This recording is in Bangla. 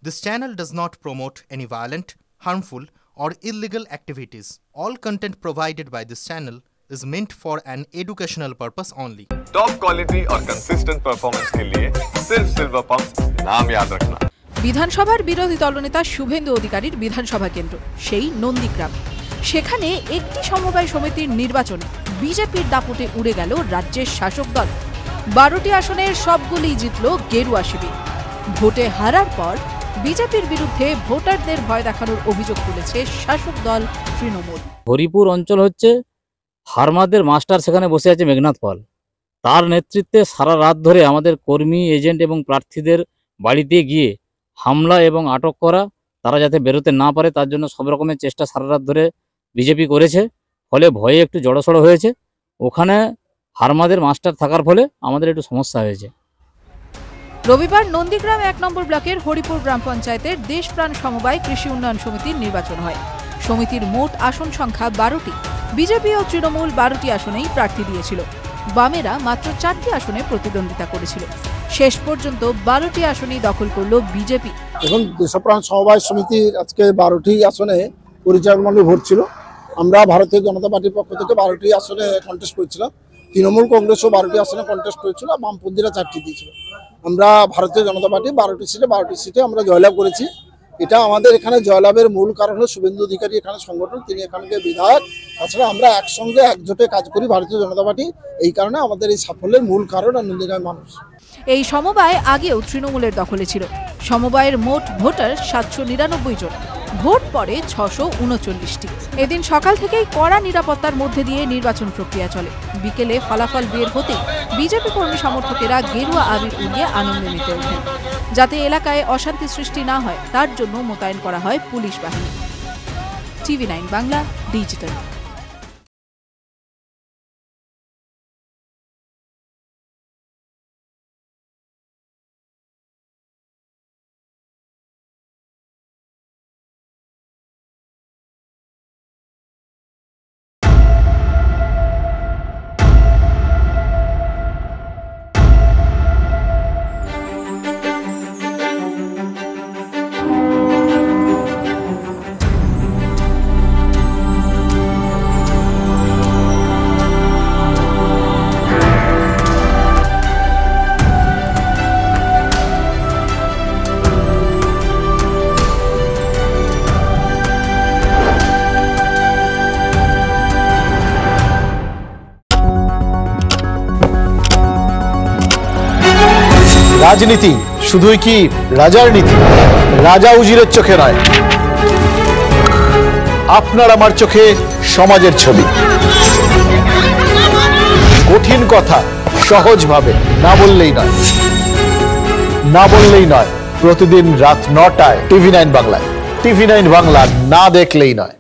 This channel does not promote any violent, harmful, or illegal activities. All content provided by this channel is meant for an educational purpose only. Top quality और कंसिस्टेंट परफॉर्मेंस के लिए सिर्फ सिल्वर पंप नाम याद रखना। বিধানসভার বিরোধী দলনেতা শুভেন্দু অধিকারীর বিধানসভা কেন্দ্র সেই নন্দীগ্রাম। সেখানে একটি সমবায় সমিতির নির্বাচনে বিজেপির দাপটে উড়ে গেল রাজ্যের শাসক দল। 12টি আসনের সবগুলিই জিতল গেরুয়া শিবির। ভোটে হারার পর বিজেপির বিরুদ্ধে ভোটারদের ভয় দেখানোর অভিযোগ তুলেছে শাসক দল তৃণমূল। হরিপুর অঞ্চল হচ্ছে ফার্মারদের মাস্টার, সেখানে বসে আছে মেঘনাথ পাল। তার নেতৃত্বে সারা রাত ধরে আমাদের কর্মী, এজেন্ট এবং প্রার্থীদের বাড়িতে গিয়ে হামলা এবং আটক করা, তারা যাতে বেরোতে না পারে তার জন্য সব রকমের চেষ্টা সারা রাত ধরে বিজেপি করেছে। ফলে ভয়ে একটু জড়সড় হয়েছে। ওখানে ফার্মারদের মাস্টার থাকার ফলে আমাদের একটু সমস্যা হয়েছে। রবিবার নন্দীগ্রাম 1 নম্বর ব্লকের হরিপুর গ্রাম পঞ্চায়েতের দেশপ্রাণ সমবায় কৃষি উন্নয়ন সমিতির নির্বাচন হয়। সমিতির মোট আসন সংখ্যা 12টি। বিজেপি ও তৃণমূল 12টি আসনেই প্রার্থী দিয়েছিল। বামেরা মাত্র 4টি আসনে প্রতিদ্বন্দ্বিতা করেছিল। শেষ পর্যন্ত 12টি আসনই দখল করল বিজেপি। এখন দেশপ্রাণ সমবায় সমিতির আজকে 12টি আসনে পরিচালনামূলক ভোট ছিল। আমরা ভারতীয় জনতা পার্টির পক্ষ থেকে 12টি আসনে কন্টেস্ট করেছিলাম। তৃণমূল কংগ্রেসও 12টি আসনে কন্টেস্ট করেছিল, বামপন্থীরা 4টি দিয়েছিল। আমরা ভারতীয় জনতা পার্টি 12টি সিটে আমরা জয়লাভ করেছি। এটা আমাদের এখানে জয়লাভের মূল কারণ হলো শুভেন্দু অধিকারী এখানে সংগঠন, তিনি এখানকার বিধায়ক। তাছাড়া আমরা একসঙ্গে একজোটে কাজ করি ভারতীয় জনতা পার্টি, এই কারণে আমাদের এই সাফল্যের মূল কারণ নন্দীগ্রামের মানুষ। এই সমবায় আগেও তৃণমূলের দখলে ছিল। সমবায়ের মোট ভোটার 799 জন, ভোট পড়ে 639টি। এদিন সকাল থেকেই কড়া নিরাপত্তার মধ্যে দিয়ে নির্বাচন প্রক্রিয়া চলে। বিকেলে ফলাফল বের হতেই বিজেপি কর্মী সমর্থকেরা গেরুয়া আবির উড়িয়ে আনন্দে মেতে ওঠেন। যাতে এলাকায় অশান্তি সৃষ্টি না হয় তার জন্য মোতায়েন করা হয় পুলিশ বাহিনী। TV9 Bangla digital. রাজনীতি শুধুই কি রাজার নীতি? রাজা উজিরের চোখে নয়, আপনার আমার চোখে সমাজের ছবি। কঠিন কথা সহজভাবে না বললেই নয়। প্রতিদিন রাত 9টায় TV9 বাংলায়। TV9 বাংলা না দেখলেই নয়।